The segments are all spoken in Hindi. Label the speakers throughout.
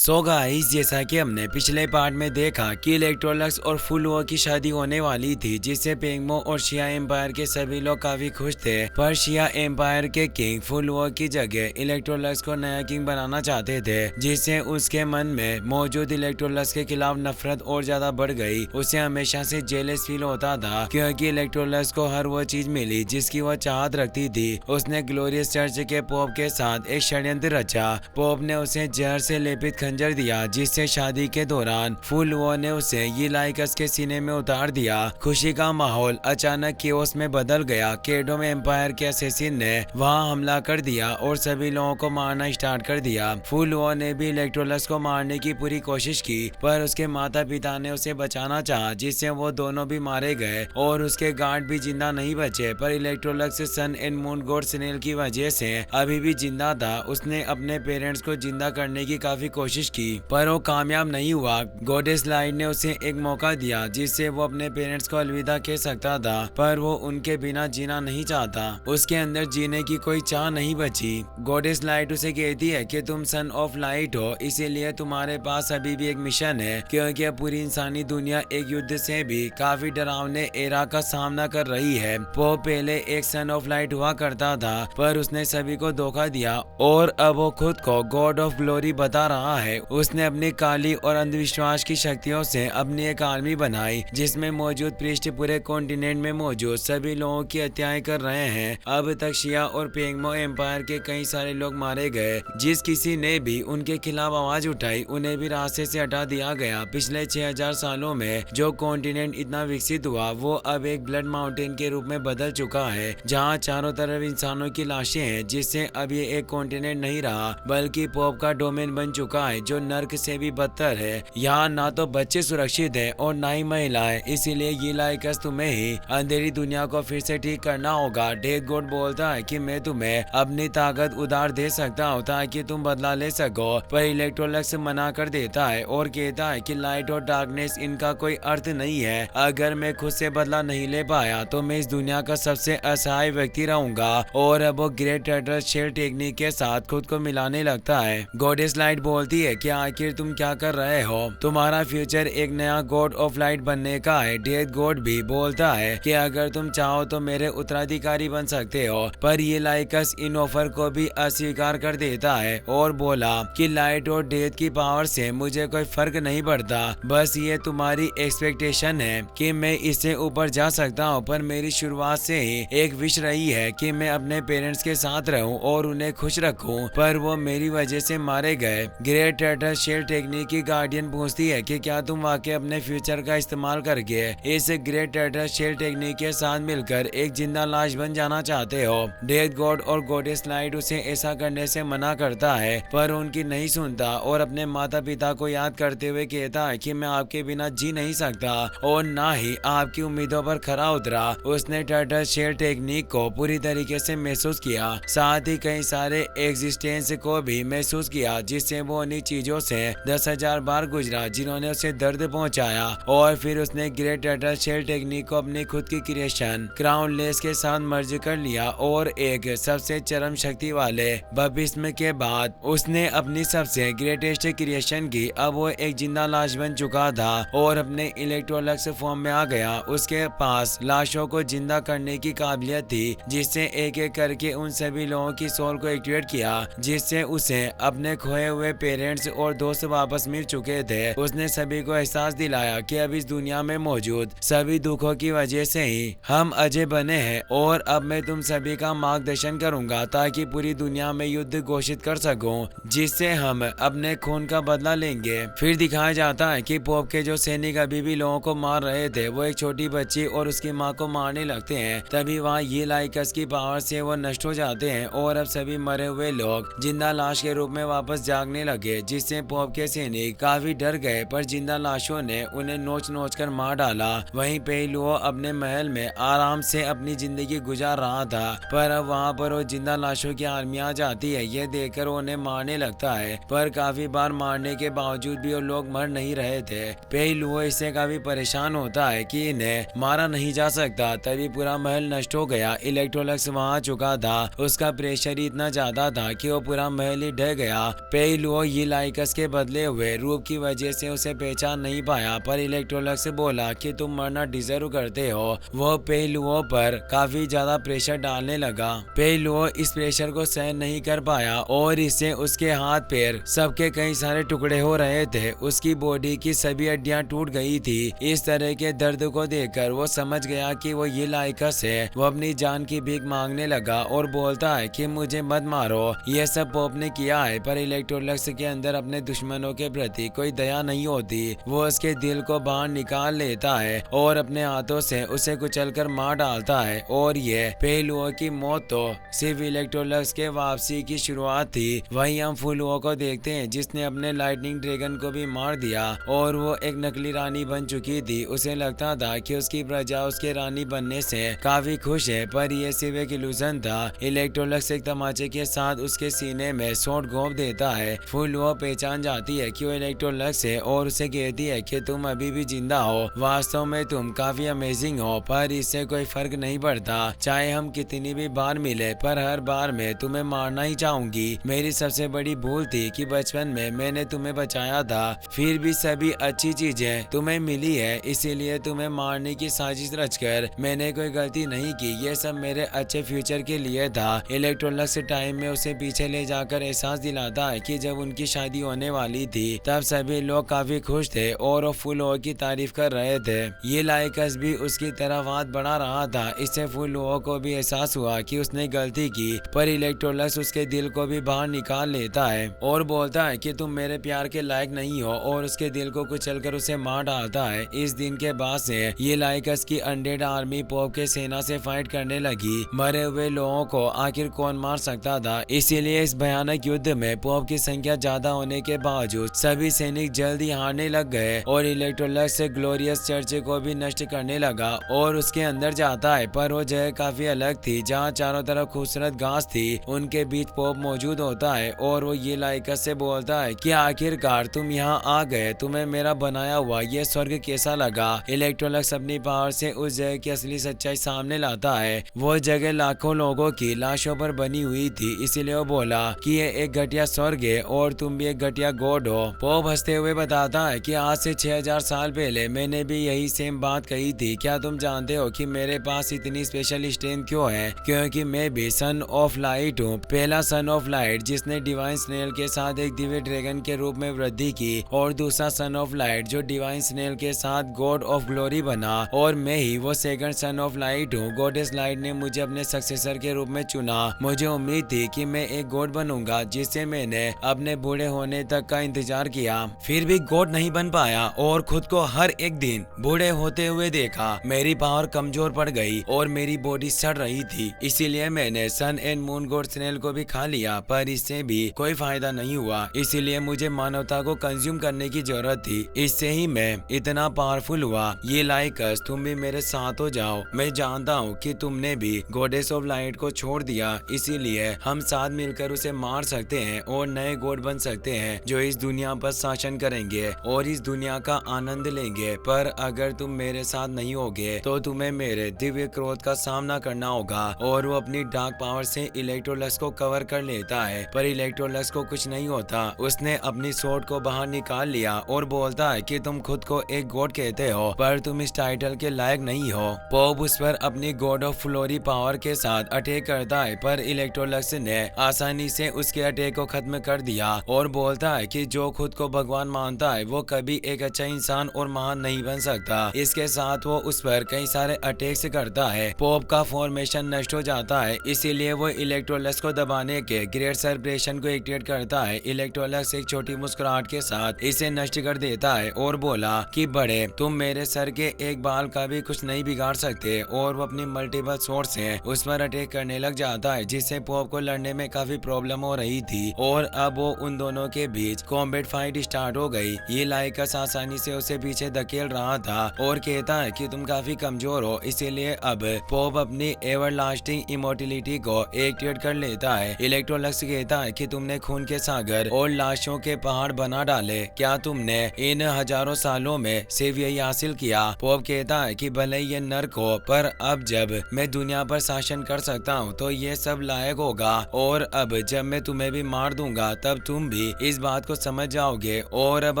Speaker 1: सो गाइस, जैसा कि हमने पिछले पार्ट में देखा कि इलेक्ट्रोलक्स और फुल वॉर की शादी होने वाली थी, जिससे पेंगमो और शिया एम्पायर के सभी लोग काफी खुश थे। पर शिया एम्पायर के किंग फुल वॉर की जगह इलेक्ट्रोलक्स को नया किंग बनाना चाहते थे, जिससे उसके मन में मौजूद इलेक्ट्रोलक्स के खिलाफ नफरत और ज्यादा बढ़ गई। उसे हमेशा से जेलस फील होता था क्योंकि इलेक्ट्रोलक्स को हर वो चीज मिली जिसकी वह चाहत रखती थी। उसने ग्लोरियस चर्च के पोप के साथ एक षड्यंत्र रचा। पोप ने उसे जहर से लेपित खंजर दिया, जिससे शादी के दौरान फुल वॉर ने उसे यूलाइकस के सीने में उतार दिया। खुशी का माहौल अचानक केओस में बदल गया। केडोम एम्पायर के असैसिन ने वहां हमला कर दिया और सभी लोगों को मारना स्टार्ट कर दिया। फुल वॉर ने भी इलेक्ट्रोलक्स को मारने की पूरी कोशिश की, पर उसके माता पिता ने उसे बचाना चाहा, जिससे वो दोनों भी मारे गए और उसके गार्ड भी जिंदा नहीं बचे। पर Electrolux sun and moon god सिनेल की वजह से अभी भी जिंदा था। उसने अपने पेरेंट्स को जिंदा करने की काफी कोशिश की, पर वो कामयाब नहीं हुआ। गॉडेस लाइट ने उसे एक मौका दिया जिससे वो अपने पेरेंट्स को अलविदा कह सकता था, पर वो उनके बिना जीना नहीं चाहता। उसके अंदर जीने की कोई चाह नहीं बची। गॉडेस लाइट उसे कहती है कि तुम सन ऑफ लाइट हो, इसीलिए तुम्हारे पास अभी भी एक मिशन है, क्योंकि अब पूरी इंसानी दुनिया एक युद्ध से भी काफी डरावने एरा का सामना कर रही है। वो पहले एक सन ऑफ लाइट हुआ करता था, पर उसने सभी को धोखा दिया और अब वो खुद को गॉड ऑफ ग्लोरी बता रहा है। उसने अपनी काली और अंधविश्वास की शक्तियों से अपनी एक आर्मी बनाई, जिसमें मौजूद पृष्ठ पूरे कॉन्टिनेंट में मौजूद सभी लोगों की हत्याएं कर रहे हैं। अब तक शिया और पेंगमो एम्पायर के कई सारे लोग मारे गए। जिस किसी ने भी उनके खिलाफ आवाज उठाई, उन्हें भी रास्ते से हटा दिया गया। पिछले 6000 सालों में जो कॉन्टिनेंट इतना विकसित हुआ, वो अब एक ब्लड माउंटेन के रूप में बदल चुका है, जहाँ चारों तरफ इंसानों की लाशें हैं, जिससे अब ये एक कॉन्टिनेंट नहीं रहा, बल्कि पॉप का डोमेन बन चुका है, जो नर्क से भी बदतर है। यहाँ ना तो बच्चे सुरक्षित हैं और ना ही महिलाएं, इसीलिए यूलाइकस तुम्हें ही अंधेरी दुनिया को फिर से ठीक करना होगा। डेथ गॉड बोलता है कि मैं तुम्हें अपनी ताकत उधार दे सकता हूँ ताकि तुम बदला ले सको, पर इलेक्ट्रोलक्स मना कर देता है और कहता है कि लाइट और डार्कनेस इनका कोई अर्थ नहीं है। अगर मैं खुद से बदला नहीं ले पाया तो मैं इस दुनिया का सबसे असहाय व्यक्ति रहूंगा। और अब वो ग्रेट टर्टल शेल टेक्निक के साथ खुद को मिलाने लगता है। गॉडेस लाइट बोलती है कि आखिर तुम क्या कर रहे हो, तुम्हारा फ्यूचर एक नया गॉड ऑफ लाइट बनने का है। डेथ गॉड भी बोलता है कि अगर तुम चाहो तो मेरे उत्तराधिकारी बन सकते हो, पर ये लाइकस इन ऑफर को भी अस्वीकार कर देता है और बोला कि लाइट और डेथ की पावर से मुझे कोई फर्क नहीं पड़ता, बस ये तुम्हारी एक्सपेक्टेशन है कि मैं इससे ऊपर जा सकता हूँ। पर मेरी शुरुआत से ही एक विश रही है कि मैं अपने पेरेंट्स के साथ रहूं और उन्हें खुश रखूं, पर वो मेरी वजह से मारे गए। ग्रेट टर्टल शेल टेक्निक की गार्डियन पूछती है कि क्या तुम वाकई अपने फ्यूचर का इस्तेमाल करके इस ग्रेट टर्टल शेल टेक्निक के साथ मिलकर एक जिंदा लाश बन जाना चाहते हो। डेथ गॉड और गॉडेस लाइट उसे ऐसा करने से मना करता है, पर उनकी नहीं सुनता और अपने माता पिता को याद करते हुए कहता है कि मैं आपके बिना जी नहीं सकता और ना ही आपकी उम्मीदों पर खरा उतरा। उसने टर्टल शेल टेक्निक को पूरी तरीके से महसूस किया, साथ ही कई सारे एग्जिस्टेंस को भी महसूस किया, जिससे वो उन्हीं चीजों से 10,000 बार गुजरा जिन्होंने उसे दर्द पहुंचाया। और फिर उसने ग्रेट टर्टल शेल टेक्निक को अपनी खुद की क्रिएशन क्राउन लेस के साथ मर्ज कर लिया और एक सबसे चरम शक्ति वाले बपतिस्म के बाद उसने अपनी सबसे ग्रेटेस्ट क्रिएशन की। अब वो एक जिंदा लाश बन चुका था और अपने इलेक्ट्रोलक्स फॉर्म में आ गया। उसके पास लाशों को जिंदा करने की काबिलियत थी, जिससे एक एक करके उन सभी लोगों की सोल को एक्टिवेट किया, जिससे उसे अपने खोए हुए पेरेंट्स और दोस्त वापस मिल चुके थे। उसने सभी को एहसास दिलाया कि अब इस दुनिया में मौजूद सभी दुखों की वजह से ही हम अजय बने हैं और अब मैं तुम सभी का मार्गदर्शन करूंगा ताकि पूरी दुनिया में युद्ध घोषित कर सकूं, जिससे हम अपने खून का बदला लेंगे। फिर दिखाया जाता है कि पोप के जो सैनिक अभी भी लोगों को मार रहे थे, वो एक छोटी बच्ची और उसकी माँ को मारने लगते हैं। तभी वहाँ ये लाइकस की पावर से वो नष्ट हो जाते हैं और अब सभी मरे हुए लोग जिंदा लाश के रूप में वापस जागने लगे, जिससे पोप के सैनिक काफी डर गए। पर जिंदा लाशों ने उन्हें नोच नोच कर मार डाला। वहीं पेलुओ अपने महल में आराम से अपनी जिंदगी गुजार रहा था, पर अब वहाँ पर वो जिंदा लाशों की आर्मी आ जाती है। ये देखकर उन्हें मारने लगता है, पर काफी बार मारने के बावजूद भी वो लोग मर नहीं रहे थे। पेलुओ इससे काफी परेशान होता है कि इन्हें मारा नहीं जा सकता। तभी पूरा महल नष्ट हो गया। इलेक्ट्रोलक्स वहाँ आ चुका था। उसका प्रेशर ही इतना ज्यादा था कि वो पूरा महल ही ढह गया। पेलुओ ये लाइकस के बदले हुए रूप की वजह से उसे पहचान नहीं पाया, पर इलेक्ट्रोलक्स से बोला कि तुम मरना डिजर्व करते हो। वो पेहलुओं पर काफी ज्यादा प्रेशर डालने लगा। पेहलुओं इस प्रेशर को सहन नहीं कर पाया और इससे उसके हाथ पैर सबके कई सारे टुकड़े हो रहे थे। उसकी बॉडी की सभी हड्डियां टूट गई थी। इस तरह के दर्द को देखकर वो समझ गया कि वो ये लाइकस है। वो अपनी जान की भीख मांगने लगा और बोलता है कि मुझे मत मारो, ये सब पॉप ने किया है। पर इलेक्ट्रोलक्स के अंदर अपने दुश्मनों के प्रति कोई दया नहीं होती। वो उसके दिल को बाहर निकाल लेता है और अपने हाथों से उसे कुचलकर मार डालता है। और ये पेहलुओं की मौत तो सिर्फ इलेक्ट्रोलक्स के वापसी की शुरुआत थी। वहीं हम फुलुओं को देखते हैं जिसने अपने लाइटनिंग ड्रैगन को भी मार दिया और वो एक नकली रानी बन चुकी थी। उसे लगता था कि उसकी प्रजा उसके रानी बनने से काफी खुश है, पर यह सिर्फ एक इल्यूजन था। इलेक्ट्रोलक्स एक तमाचे के साथ उसके सीने में शॉट घोंप देता है। फुलुओं पहचान जाती है कि वो इलेक्ट्रोलक्स है और उसे कहती है कि तुम अभी भी जिंदा हो, वास्तव में तुम काफी अमेजिंग हो, पर इससे कोई फर्क नहीं पड़ता चाहे हम कितनी भी बार मिले, पर हर बार मैं तुम्हें मारना ही चाहूंगी। मेरी सबसे बड़ी भूल थी कि बचपन में मैंने तुम्हें बचाया था, फिर भी सभी अच्छी चीजें तुम्हें मिली है, इसीलिए तुम्हें मारने की साजिश रचकर मैंने कोई गलती नहीं की। ये सब मेरे अच्छे फ्यूचर के लिए था। इलेक्ट्रोलक्स टाइम में उसे पीछे ले जाकर एहसास दिलाता है कि जब उनकी शादी होने वाली थी तब सभी लोग काफी खुश थे और वो फुलुओं की तारीफ कर रहे थे। ये लाइकस भी उसकी तरफ हाथ बढ़ा रहा था। इससे फुलुओं को भी एहसास हुआ कि उसने गलती की, पर इलेक्ट्रोलक्स उसके दिल को भी बाहर निकाल लेता है और बोलता है कि तुम मेरे प्यार के लायक नहीं हो, और उसके दिल को कुचलकर उसे मार डालता है। इस दिन के बाद से ये लाइकस की अनडेड आर्मी पोप के सेना से फाइट करने लगी। मरे हुए लोगों को आखिर कौन मार सकता था, इसीलिए इस भयानक युद्ध में पोप की संख्या ज्यादा होने के बावजूद सभी सैनिक जल्दी हारने लग गए और इलेक्ट्रोलक्स ग्लोरियस चर्च को भी नष्ट करने लगा और उसके अंदर जाता है। पर वो जगह काफी अलग थी, जहाँ चारों तरफ खूबसूरत घास थी। उनके बीच पोप मौजूद होता है और वो ये लाइकस से बोलता है कि आखिरकार तुम यहाँ आ गए, तुम्हें मेरा बनाया हुआ ये स्वर्ग कैसा लगा। इलेक्ट्रोलक्स अपनी पावर से उस जगह की असली सच्चाई सामने लाता है। वो जगह लाखों लोगों की लाशों पर बनी हुई थी, इसीलिए वो बोला कि ये एक घटिया स्वर्ग है और तुम भी एक घटिया गॉड हो। पोप हंसते हुए बताता है कि आज से 6000 साल पहले मैंने भी यही सेम बात कही थी। क्या तुम जानते हो कि मेरे पास इतनी स्पेशल स्ट्रेंथ क्यों है? क्योंकि मैं भी सन ऑफ लाइट हूँ, पहला सन ऑफ लाइट जिसने डिवाइन स्नेल के साथ एक दिव्य ड्रैगन के रूप में वृद्धि की, और दूसरा सन ऑफ लाइट जो डिवाइन स्नेल के साथ गॉड ऑफ ग्लोरी बना, और मैं ही वो सेकंड सन ऑफ लाइट हूँ। गॉडेस लाइट ने मुझे अपने सक्सेसर के रूप में चुना। मुझे उम्मीद थी कि मैं एक गॉड बनूंगा, जिससे मैंने अपने बूढ़े होने तक का इंतजार किया, फिर भी गॉड नहीं बन पाया और खुद को हर एक दिन बूढ़े होते हुए देखा। मेरी पावर कमजोर पड़ गई और मेरी बॉडी सड़ रही थी, इसीलिए मैंने सन एंड मून गॉड स्नेल को भी खा लिया, पर इससे भी कोई फायदा नहीं हुआ। इसीलिए मुझे मानवता को कंज्यूम करने की जरूरत थी, इससे ही मैं इतना पावरफुल हुआ। ये लाइकस तुम भी मेरे साथ हो जाओ। मैं जानता हूँ कि तुमने भी गॉडेस ऑफ लाइट को छोड़ दिया, इसीलिए हम साथ मिलकर उसे मार सकते हैं और नए गॉड बन सकते हैं जो इस दुनिया पर शासन करेंगे और इस दुनिया का आनंद लेंगे। पर अगर तुम मेरे साथ नहीं होगे तो तुम्हें मेरे दिव्य क्रोध का सामना करना होगा। और वो अपनी डार्क पावर से इलेक्ट्रोलक्स को कवर कर लेता है, पर इलेक्ट्रोलक्स को कुछ नहीं होता। उसने अपनी स्वॉर्ड को बाहर निकाल लिया और बोलता है कि तुम खुद को एक गॉड कहते हो, पर तुम इस टाइटल के लायक नहीं हो। पोप उस पर अपनी गॉड ऑफ फ्लोरी पावर के साथ अटैक करता है, पर इलेक्ट्रोलक्स ने आसानी से उसके अटैक को खत्म कर दिया और बोलता है कि जो खुद को भगवान मानता है वो कभी एक अच्छा इंसान और महान नहीं बन सकता। इसके साथ वो उस पर कई सारे अटैक्स करता है। पोप का फॉर्मेशन नष्ट हो जाता है, इसीलिए वो इलेक्ट्रोलक्स को दबाने के ग्रेट सेलिब्रेशन को एक्टिवेट करता है। इलेक्ट्रोलक्स एक छोटी मुस्कुराहट के साथ इसे नष्ट कर देता है और बोला कि बड़े, तुम मेरे सर के एक बाल का भी कुछ नहीं बिगाड़ सकते, और वो अपनी मल्टीपल सोर्स से उस पर अटैक करने लग जाता है, जिससे पोप को लड़ने में काफी प्रॉब्लम हो रही थी। और अब वो उन दोनों के बीच कॉम्बैट फाइट स्टार्ट हो गई। ये लाइकस आसानी से उसे पीछे धकेल रहा था और कहता है कि तुम काफी कमजोर हो, इसीलिए अब पोप अपनी एवर लास्टिंग इमोर्टिलिटी को एक्टिवेट कर लेता है। इलेक्ट्रोलक्स कहता है कि तुमने खून के सागर और लाशों के पहाड़ बना डाले, क्या तुमने इन हजारों सालों में सिर्फ यही हासिल किया? पोप कहता है कि भले ये नर्क हो, पर अब जब मैं दुनिया पर शासन कर सकता हूँ तो ये सब लायक होगा, और अब जब मैं तुम्हें भी मार दूंगा तब तुम भी इस बात को समझ जाओगे और अब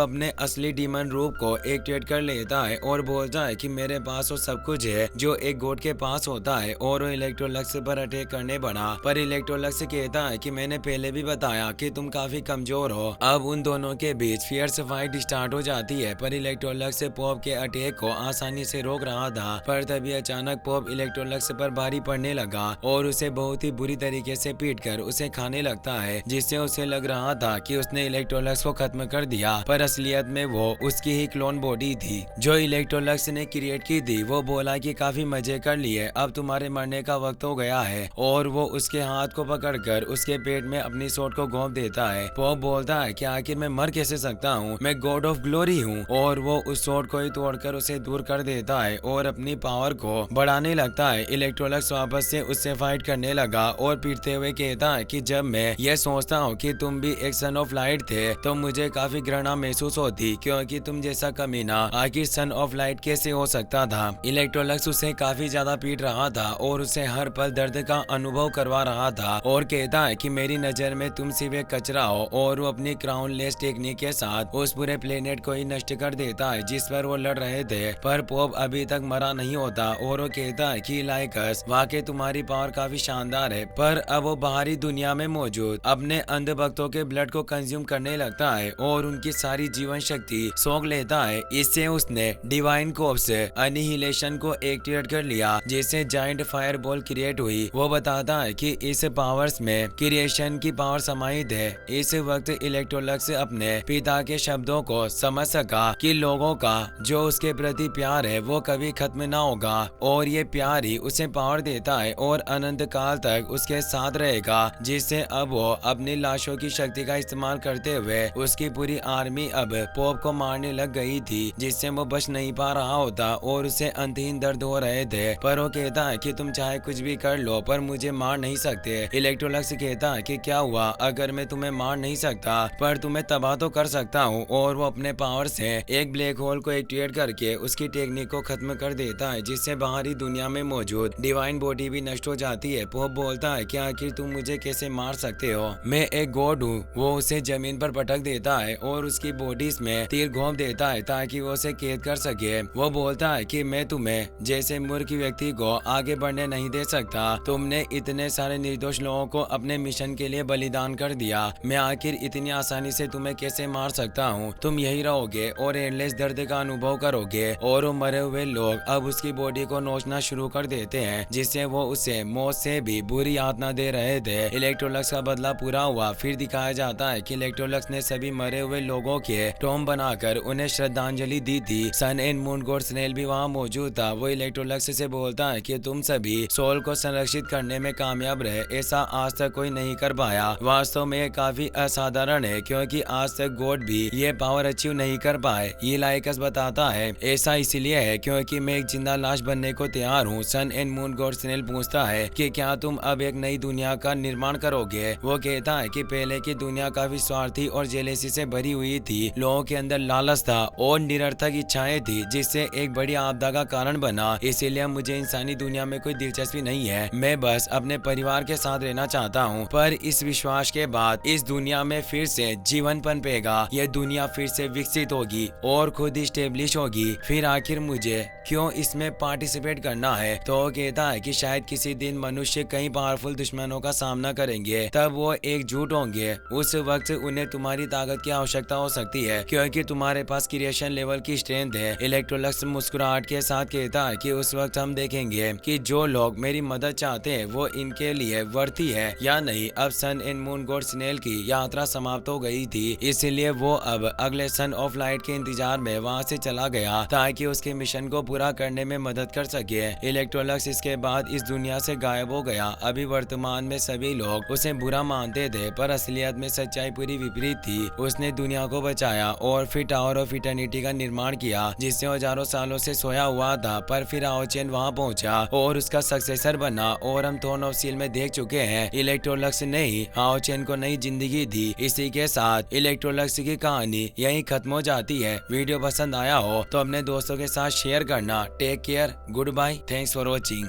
Speaker 1: अपने असली डीमन रूप को एक्टिवेट कर लेता है और बोलता है कि मेरे पास वो सब कुछ है जो एक गोड के पास होता है और वो इलेक्ट्रोलक्स पर अटैक करने बढ़ा। पर इलेक्ट्रोलक्स कहता है कि मैंने पहले भी बताया कि तुम काफी कमजोर हो। अब उन दोनों के बीच फियर्स फाइट स्टार्ट हो जाती है, पर इलेक्ट्रोलक्स पॉप के अटैक को आसानी से रोक रहा था। पर तभी अचानक पॉप इलेक्ट्रोलक्स पर भारी पड़ने लगा और उसे बहुत ही बुरी तरीके से पीट कर उसे खाने लगता है, जिससे उसे लग रहा था कि उसने इलेक्ट्रोलक्स को खत्म कर दिया। पर असलियत में वो उसकी ही क्लोन बॉडी थी जो इलेक्ट्रोलक्स ने क्रिएट की थी। वो बोला कि काफी मजे कर लिए, अब तुम्हारे मरने का वक्त हो गया है और वो उसके हाथ को पकड़कर उसके पेट में अपनी सोट को घोंप देता है। पॉप बोलता है कि आखिर मैं मर कैसे सकता हूँ, मैं गॉड ऑफ ग्लोरी हूँ, और वो उस सोट को ही तोड़कर उसे दूर कर देता है और अपनी पावर को बढ़ाने लगता है। इलेक्ट्रोलक्स वापस से उससे फाइट करने लगा और पीटते हुए कहता है कि जब मैं ये सोचता हूँ कि तुम भी एक सन ऑफ लाइट थे तो मुझे काफी घृणा महसूस होती, क्योंकि तुम जैसा कमीना आखिर सन ऑफ लाइट कैसे हो सकता था। इलेक्ट्रोलक्स उसे काफी ज्यादा पीट रहा था और उसे हर पल दर्द का अनुभव करवा रहा था और कहता है कि मेरी नजर में तुम सिर्फ एक कचरा हो, और वो अपनी क्राउन लेस टेक्निक के साथ उस पूरे प्लेनेट को ही नष्ट कर देता है जिस पर वो लड़ रहे थे। पर पॉप अभी तक मरा नहीं होता और वो कहता है कि लाइकस वाकई तुम्हारी पावर काफी शानदार है, पर अब वो बाहरी दुनिया में मौजूद अपने अंधभक्तों के ब्लड को कंज्यूम करने लगता है और उनकी सारी जीवन शक्ति सोख लेता है। इससे उसने डिवाइन कोप्स अनिहिलेशन को एक्टिवेट कर लिया, जिससे जाइंट फायर बॉल क्रिएट हुई। वो बताता है कि इस पावर्स में क्रिएशन की पावर समाहित है। इस वक्त इलेक्ट्रोलक्स अपने पिता के शब्दों को समझ सका कि लोगों का जो उसके प्रति प्यार है वो कभी खत्म ना होगा, और ये प्यार ही उसे पावर देता है और अनंत काल तक उसके साथ रहेगा। जिससे अब वो अपनी लाशों की शक्ति का इस्तेमाल करते हुए उसकी पूरी आर्मी अब पॉप को मारने लग गई थी, जिससे वो बच नहीं पा रहा होता और उसे अंतहीन दर्द हो रहे थे। पर वो कहता है कि तुम चाहे कुछ भी कर लो पर मुझे मार नहीं सकते। इलेक्ट्रोलक्स कहता है कि क्या हुआ अगर मैं तुम्हें मार नहीं सकता, पर तुम्हें तबाह तो कर सकता हूँ, और वो अपने पावर से एक ब्लैक होल को एक्टिवेट करके उसकी टेक्निक को खत्म कर देता है, जिससे बाहरी दुनिया में मौजूद डिवाइन बॉडी भी नष्ट हो जाती है। पॉप बोलता है कि आखिर तुम मुझे कैसे मार सकते हो, मैं एक गॉड हूँ। वो उसे जमीन पर पटक देता है और उसकी बॉडी में तीर घोंप देता है ताकि वो उसे कैद कर सके। वो बोलता है कि मैं तुम्हें जैसे मूर्ख व्यक्ति को आगे बढ़ने नहीं दे सकता, तुमने इतने सारे निर्दोष लोगों को अपने मिशन के लिए बलिदान कर दिया, मैं आखिर इतनी आसानी से तुम्हें कैसे मार सकता हूँ। तुम यही रहोगे और एंडलेस दर्द का अनुभव करोगे। और वो मरे हुए लोग अब उसकी बॉडी को नोचना शुरू कर देते हैं, जिससे वो उसे मौत से भी बुरी यातना दे रहे थे। इलेक्ट्रोलक्स का बदला पूरा हुआ। फिर दिखाया जाता है कि इलेक्ट्रोलक्स ने सभी मरे हुए लोगों के टॉम बनाकर उन्हें श्रद्धांजलि दी थी। सन एंड मून गॉड स्नेल भी वहाँ मौजूद था। वो इलेक्ट्रोलक्स से बोलता है कि तुम सभी सोल को संरक्षित करने में कामयाब रहे, ऐसा आज तक कोई नहीं कर पाया। वास्तव में काफी असाधारण है, क्योंकि आज तक गॉड भी ये पावर अचीव नहीं कर पाए। ये लाइकस बताता है ऐसा इसलिए है क्योंकि मैं एक जिंदा लाश बनने को तैयार हूँ। सन एंड मून गॉड स्नेल पूछता है कि क्या तुम अब एक नई दुनिया का निर्माण करोगे। वो कहता है कि पहले की दुनिया काफी स्वार्थी और जेलेसी से भरी हुई थी। लोगों के अंदर लालच था और निरर्थक इच्छाएं थी, जिससे एक बड़ी आपदा का कारण बना। इसीलिए मुझे इंसानी दुनिया में कोई दिलचस्पी नहीं है, मैं बस अपने परिवार के साथ रहना चाहता हूँ। पर इस विश्वास के बाद इस दुनिया में फिर से जीवन पनपेगा, यह दुनिया फिर से विकसित होगी और खुद स्टेब्लिश होगी। फिर आखिर मुझे क्यों इसमें पार्टिसिपेट करना है। तो वो कहता है कि शायद किसी दिन मनुष्य कई पावरफुल दुश्मनों का सामना करेंगे, तब वो एकजुट होंगे। उस वक्त उन्हें तुम्हारी ताकत की आवश्यकता हो सकती है, क्योंकि तुम्हारे पास क्रिएशन लेवल की स्ट्रेंथ है। इलेक्ट्रोलक्स मुस्कुराहट के साथ कहता है कि उस वक्त हम देखेंगे कि जो लोग मेरी मदद चाहते हैं वो इनके लिए वर्ती है या नहीं। अब सन एंड मून गॉड स्नेल की यात्रा समाप्त हो गई थी, इसलिए वो अब अगले सन ऑफ लाइट के इंतजार में वहाँ से चला गया ताकि उसके मिशन को पूरा करने में मदद कर सके। इलेक्ट्रोलक्स इसके बाद इस दुनिया से गायब हो गया। अभी वर्तमान में सभी लोग उसे बुरा मानते थे, पर असलियत में सच्चाई पूरी विपरीत थी। उसने दुनिया को बचाया और फिर टावर ऑफ इटर्निटी का निर्माण किया, जिससे हजारों सालों से सोया हुआ था। पर फिर आओचेन वहाँ पहुंचा और उसका सक्सेसर बना, और हम थ्रोन ऑफ स्टील में देख चुके हैं इलेक्ट्रोलक्स ने ही आओचेन को नई जिंदगी दी। इसी के साथ इलेक्ट्रोलक्स की कहानी यहीं खत्म हो जाती है। वीडियो पसंद आया हो तो अपने दोस्तों के साथ शेयर करना। Take care, good bye, thanks for watching.